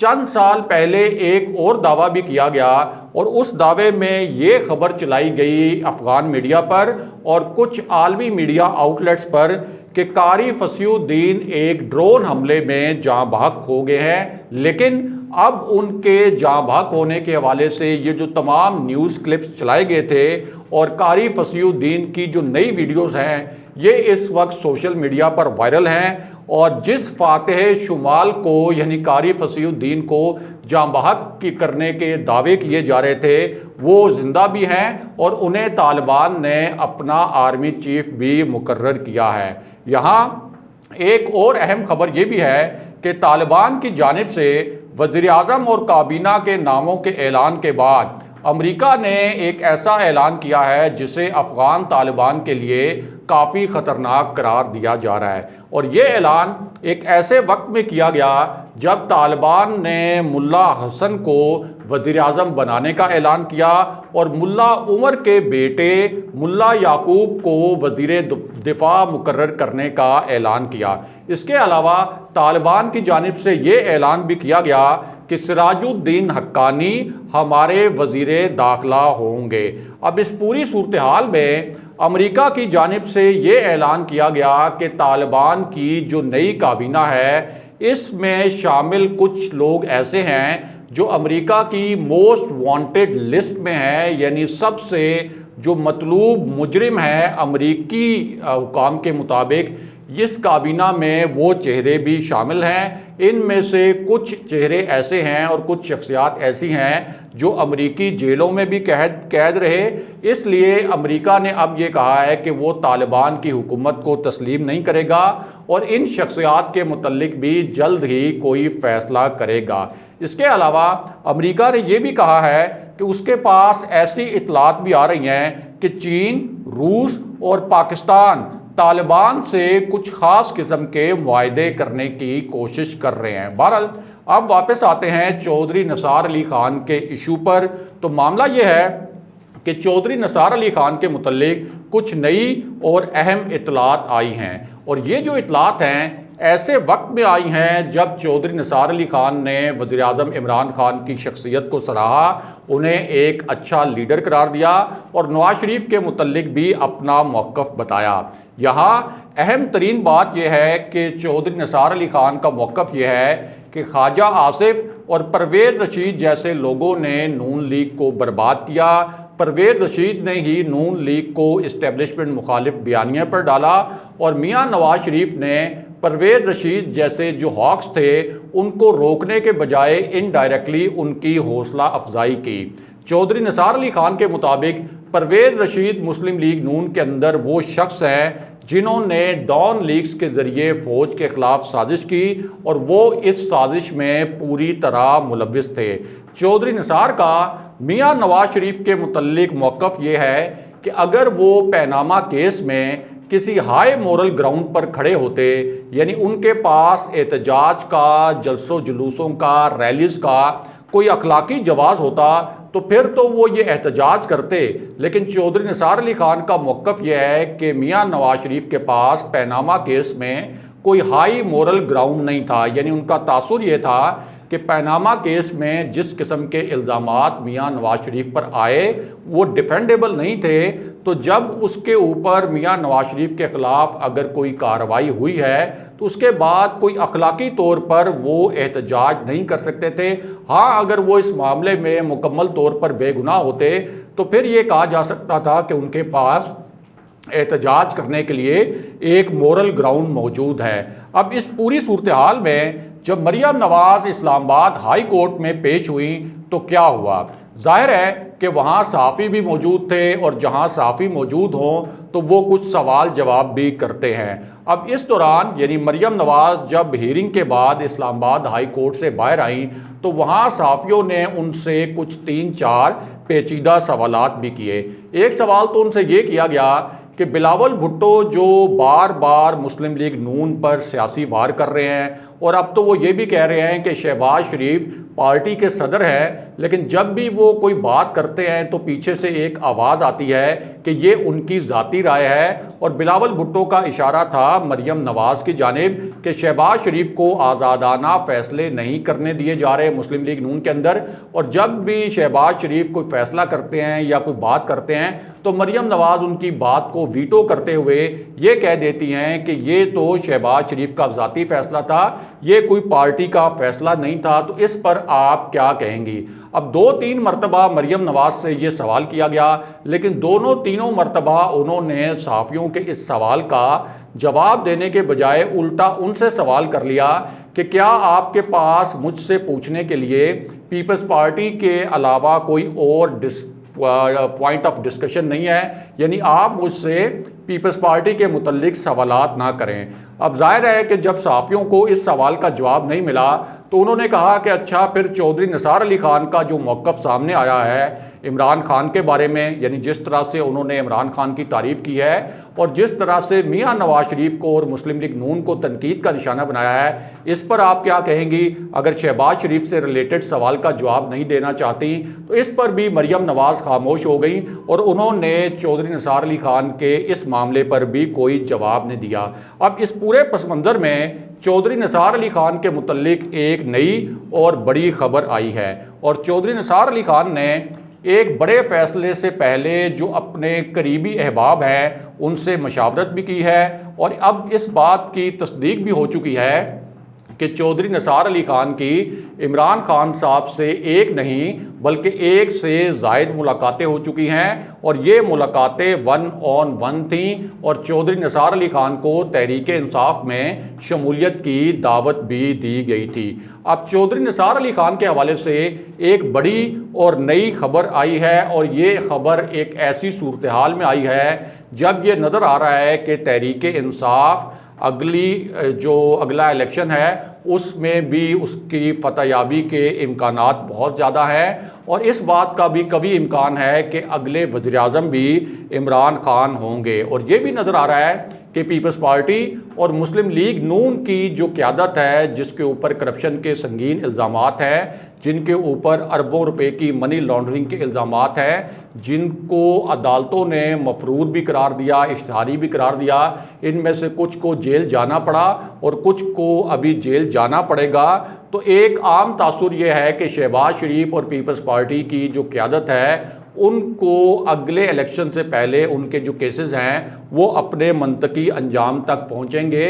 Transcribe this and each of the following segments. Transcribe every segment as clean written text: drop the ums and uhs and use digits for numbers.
چند سال پہلے ایک اور دعویٰ بھی کیا گیا اور اس دعوے میں یہ خبر چلائی گئی افغان میڈیا پر اور کچھ عالمی میڈیا آؤٹ لیٹس پر کہ قاری فصیح الدین ایک ڈرون حملے میں جاں بحق ہو گئے ہیں، لیکن اب ان کے جاں بحق ہونے کے حوالے سے یہ جو تمام نیوز کلپس چلائے گئے تھے اور قاری فصیح الدین کی جو نئی ویڈیوز ہیں یہ اس وقت سوشل میڈیا پر وائرل ہیں، اور جس فاتح شمال کو یعنی قاری فصیح الدین کو جاں بحق کرنے کے دعوے کیے جا رہے تھے وہ زندہ بھی ہیں اور انہیں طالبان نے اپنا آرمی چیف بھی مقرر کیا ہے۔ یہاں ایک اور اہم خبر یہ بھی ہے کہ طالبان کی جانب سے وزیر اعظم اور کابینہ کے ناموں کے اعلان کے بعد امریکہ نے ایک ایسا اعلان کیا ہے جسے افغان طالبان کے لیے کافی خطرناک قرار دیا جا رہا ہے، اور یہ اعلان ایک ایسے وقت میں کیا گیا جب طالبان نے ملا حسن کو وزیر اعظم بنانے کا اعلان کیا اور ملا عمر کے بیٹے ملا یعقوب کو وزیر دفاع مقرر کرنے کا اعلان کیا۔ اس کے علاوہ طالبان کی جانب سے یہ اعلان بھی کیا گیا کہ سراج الدین حقانی ہمارے وزیر داخلہ ہوں گے۔ اب اس پوری صورتحال میں امریکہ کی جانب سے یہ اعلان کیا گیا کہ طالبان کی جو نئی کابینہ ہے اس میں شامل کچھ لوگ ایسے ہیں جو امریکہ کی موسٹ وانٹڈ لسٹ میں ہیں، یعنی سب سے جو مطلوب مجرم ہیں امریکی حکام کے مطابق۔ اس کابینہ میں وہ چہرے بھی شامل ہیں، ان میں سے کچھ چہرے ایسے ہیں اور کچھ شخصیات ایسی ہیں جو امریکی جیلوں میں بھی قید رہے، اس لیے امریکہ نے اب یہ کہا ہے کہ وہ طالبان کی حکومت کو تسلیم نہیں کرے گا اور ان شخصیات کے متعلق بھی جلد ہی کوئی فیصلہ کرے گا۔ اس کے علاوہ امریکہ نے یہ بھی کہا ہے کہ اس کے پاس ایسی اطلاعات بھی آ رہی ہیں کہ چین، روس اور پاکستان طالبان سے کچھ خاص قسم کے معاہدے کرنے کی کوشش کر رہے ہیں۔ بہرحال اب واپس آتے ہیں چودھری نثار علی خان کے ایشو پر، تو معاملہ یہ ہے کہ چودھری نثار علی خان کے متعلق کچھ نئی اور اہم اطلاعات آئی ہیں، اور یہ جو اطلاعات ہیں ایسے وقت میں آئی ہیں جب چودھری نثار علی خان نے وزیر اعظم عمران خان کی شخصیت کو سراہا، انہیں ایک اچھا لیڈر قرار دیا اور نواز شریف کے متعلق بھی اپنا موقف بتایا۔ یہاں اہم ترین بات یہ ہے کہ چودھری نثار علی خان کا موقف یہ ہے کہ خواجہ آصف اور پرویز رشید جیسے لوگوں نے نون لیگ کو برباد کیا۔ پرویز رشید نے ہی نون لیگ کو اسٹیبلشمنٹ مخالف بیانیے پر ڈالا اور میاں نواز شریف نے پرویز رشید جیسے جو ہاکس تھے ان کو روکنے کے بجائے انڈائریکٹلی ان کی حوصلہ افزائی کی۔ چودھری نثار علی خان کے مطابق پرویز رشید مسلم لیگ نون کے اندر وہ شخص ہیں جنہوں نے ڈان لیگز کے ذریعے فوج کے خلاف سازش کی اور وہ اس سازش میں پوری طرح ملوث تھے۔ چودھری نثار کا میاں نواز شریف کے متعلق موقف یہ ہے کہ اگر وہ پیناما کیس میں کسی ہائی مورل گراؤنڈ پر کھڑے ہوتے، یعنی ان کے پاس احتجاج کا، جلسوں جلوسوں کا، ریلیز کا کوئی اخلاقی جواز ہوتا تو پھر تو وہ یہ احتجاج کرتے، لیکن چودھری نثار علی خان کا موقف یہ ہے کہ میاں نواز شریف کے پاس پیناما کیس میں کوئی ہائی مورل گراؤنڈ نہیں تھا، یعنی ان کا تاثر یہ تھا کہ پیناما کیس میں جس قسم کے الزامات میاں نواز شریف پر آئے وہ ڈیفینڈیبل نہیں تھے، تو جب اس کے اوپر میاں نواز شریف کے خلاف اگر کوئی کارروائی ہوئی ہے تو اس کے بعد کوئی اخلاقی طور پر وہ احتجاج نہیں کر سکتے تھے۔ ہاں اگر وہ اس معاملے میں مکمل طور پر بے گناہ ہوتے تو پھر یہ کہا جا سکتا تھا کہ ان کے پاس احتجاج کرنے کے لیے ایک مورل گراؤنڈ موجود ہے۔ اب اس پوری صورتحال میں جب مریم نواز اسلام آباد ہائی کورٹ میں پیش ہوئیں تو کیا ہوا؟ ظاہر ہے کہ وہاں صحافی بھی موجود تھے اور جہاں صحافی موجود ہوں تو وہ کچھ سوال جواب بھی کرتے ہیں۔ اب اس دوران یعنی مریم نواز جب ہیرنگ کے بعد اسلام آباد ہائی کورٹ سے باہر آئیں تو وہاں صحافیوں نے ان سے کچھ 3-4 پیچیدہ سوالات بھی کیے۔ ایک سوال تو ان سے یہ کیا گیا کہ بلاول بھٹو جو بار بار مسلم لیگ نون پر سیاسی وار کر رہے ہیں اور اب تو وہ یہ بھی کہہ رہے ہیں کہ شہباز شریف پارٹی کے صدر ہیں، لیکن جب بھی وہ کوئی بات کرتے ہیں تو پیچھے سے ایک آواز آتی ہے کہ یہ ان کی ذاتی رائے ہے، اور بلاول بھٹو کا اشارہ تھا مریم نواز کی جانب کہ شہباز شریف کو آزادانہ فیصلے نہیں کرنے دیے جا رہے مسلم لیگ نون کے اندر، اور جب بھی شہباز شریف کوئی فیصلہ کرتے ہیں یا کوئی بات کرتے ہیں تو مریم نواز ان کی بات کو ویٹو کرتے ہوئے یہ کہہ دیتی ہیں کہ یہ تو شہباز شریف کا ذاتی فیصلہ تھا، یہ کوئی پارٹی کا فیصلہ نہیں تھا۔ تو اس پر آپ کیا کہیں گی؟ اب 2-3 مرتبہ مریم نواز سے یہ سوال کیا گیا، لیکن تینوں مرتبہ انہوں نے صحافیوں کے اس سوال کا جواب دینے کے بجائے الٹا ان سے سوال کر لیا کہ کیا آپ کے پاس مجھ سے پوچھنے کے لیے پیپلز پارٹی کے علاوہ کوئی اور پوائنٹ آف ڈسکشن نہیں ہے، یعنی آپ مجھ سے پیپلز پارٹی کے متعلق سوالات نہ کریں۔ اب ظاہر ہے کہ جب صحافیوں کو اس سوال کا جواب نہیں ملا تو انہوں نے کہا کہ اچھا پھر چودھری نثار علی خان کا جو موقف سامنے آیا ہے عمران خان کے بارے میں، یعنی جس طرح سے انہوں نے عمران خان کی تعریف کی ہے اور جس طرح سے میاں نواز شریف کو اور مسلم لیگ نون کو تنقید کا نشانہ بنایا ہے، اس پر آپ کیا کہیں گی؟ اگر شہباز شریف سے ریلیٹڈ سوال کا جواب نہیں دینا چاہتی تو اس پر بھی مریم نواز خاموش ہو گئی اور انہوں نے چودھری نثار علی خان کے اس معاملے پر بھی کوئی جواب نہیں دیا۔ اب اس پورے پس منظر میں چودھری نثار علی خان کے متعلق ایک نئی اور بڑی خبر آئی ہے، اور چودھری نثار علی خان نے ایک بڑے فیصلے سے پہلے جو اپنے قریبی احباب ہیں ان سے مشاورت بھی کی ہے، اور اب اس بات کی تصدیق بھی ہو چکی ہے کہ چودھری نثار علی خان کی عمران خان صاحب سے ایک نہیں بلکہ ایک سے زائد ملاقاتیں ہو چکی ہیں، اور یہ ملاقاتیں 1 on 1 تھیں، اور چودھری نثار علی خان کو تحریک انصاف میں شمولیت کی دعوت بھی دی گئی تھی۔ اب چودھری نثار علی خان کے حوالے سے ایک بڑی اور نئی خبر آئی ہے، اور یہ خبر ایک ایسی صورتحال میں آئی ہے جب یہ نظر آ رہا ہے کہ تحریک انصاف اگلا الیکشن ہے اس میں بھی اس کی فتح یابی کے امکانات بہت زیادہ ہیں، اور اس بات کا بھی قوی امکان ہے کہ اگلے وزیر اعظم بھی عمران خان ہوں گے، اور یہ بھی نظر آ رہا ہے کہ پیپلز پارٹی اور مسلم لیگ نون کی جو قیادت ہے جس کے اوپر کرپشن کے سنگین الزامات ہیں، جن کے اوپر اربوں روپے کی منی لانڈرنگ کے الزامات ہیں، جن کو عدالتوں نے مفرور بھی قرار دیا، اشتہاری بھی قرار دیا، ان میں سے کچھ کو جیل جانا پڑا اور کچھ کو ابھی جیل جانا پڑے گا، تو ایک عام تاثر یہ ہے کہ شہباز شریف اور پیپلز پارٹی کی جو قیادت ہے ان کو اگلے الیکشن سے پہلے ان کے جو کیسز ہیں وہ اپنے منطقی انجام تک پہنچیں گے،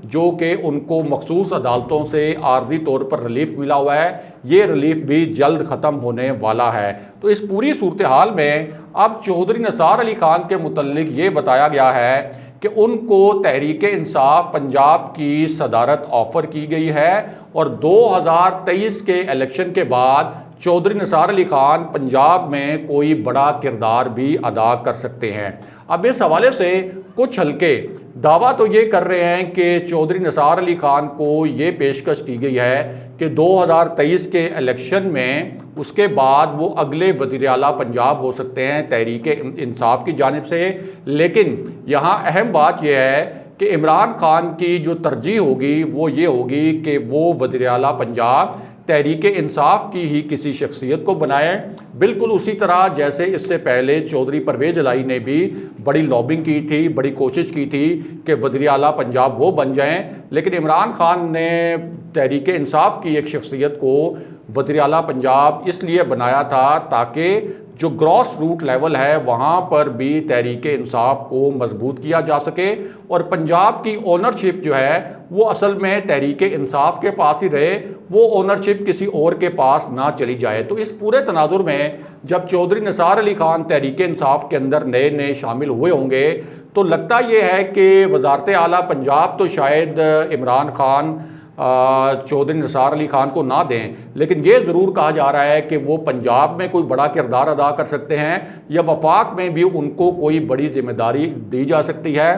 جو کہ ان کو مخصوص عدالتوں سے عارضی طور پر ریلیف ملا ہوا ہے، یہ ریلیف بھی جلد ختم ہونے والا ہے۔ تو اس پوری صورتحال میں اب چودھری نثار علی خان کے متعلق یہ بتایا گیا ہے کہ ان کو تحریک انصاف پنجاب کی صدارت آفر کی گئی ہے، اور 2023 کے الیکشن کے بعد چودھری نثار علی خان پنجاب میں کوئی بڑا کردار بھی ادا کر سکتے ہیں۔ اب اس حوالے سے کچھ حلقے دعویٰ تو یہ کر رہے ہیں کہ چودھری نثار علی خان کو یہ پیشکش کی گئی ہے کہ 2023 کے الیکشن میں اس کے بعد وہ اگلے وزیر اعلیٰ پنجاب ہو سکتے ہیں تحریک انصاف کی جانب سے، لیکن یہاں اہم بات یہ ہے کہ عمران خان کی جو ترجیح ہوگی وہ یہ ہوگی کہ وہ وزیر اعلیٰ پنجاب تحریک انصاف کی ہی کسی شخصیت کو بنائیں، بالکل اسی طرح جیسے اس سے پہلے چودھری پرویز الہی نے بھی بڑی لابنگ کی تھی، بڑی کوشش کی تھی کہ وزیر اعلیٰ پنجاب وہ بن جائیں، لیکن عمران خان نے تحریک انصاف کی ایک شخصیت کو وزیر اعلیٰ پنجاب اس لیے بنایا تھا تاکہ جو گراس روٹ لیول ہے وہاں پر بھی تحریک انصاف کو مضبوط کیا جا سکے، اور پنجاب کی اونرشپ جو ہے وہ اصل میں تحریک انصاف کے پاس ہی رہے، وہ اونرشپ کسی اور کے پاس نہ چلی جائے۔ تو اس پورے تناظر میں جب چودھری نثار علی خان تحریک انصاف کے اندر نئے شامل ہوئے ہوں گے تو لگتا یہ ہے کہ وزارت اعلیٰ پنجاب تو شاید عمران خان چودھری نثار علی خان کو نہ دیں، لیکن یہ ضرور کہا جا رہا ہے کہ وہ پنجاب میں کوئی بڑا کردار ادا کر سکتے ہیں، یا وفاق میں بھی ان کو کوئی بڑی ذمہ داری دی جا سکتی ہے۔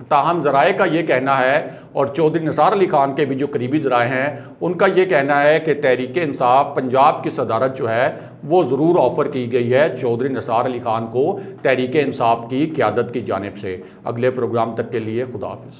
تاہم ذرائع کا یہ کہنا ہے، اور چودھری نثار علی خان کے بھی جو قریبی ذرائع ہیں ان کا یہ کہنا ہے کہ تحریک انصاف پنجاب کی صدارت جو ہے وہ ضرور آفر کی گئی ہے چودھری نثار علی خان کو تحریک انصاف کی قیادت کی جانب سے۔ اگلے پروگرام تک کے لیے خدا حافظ۔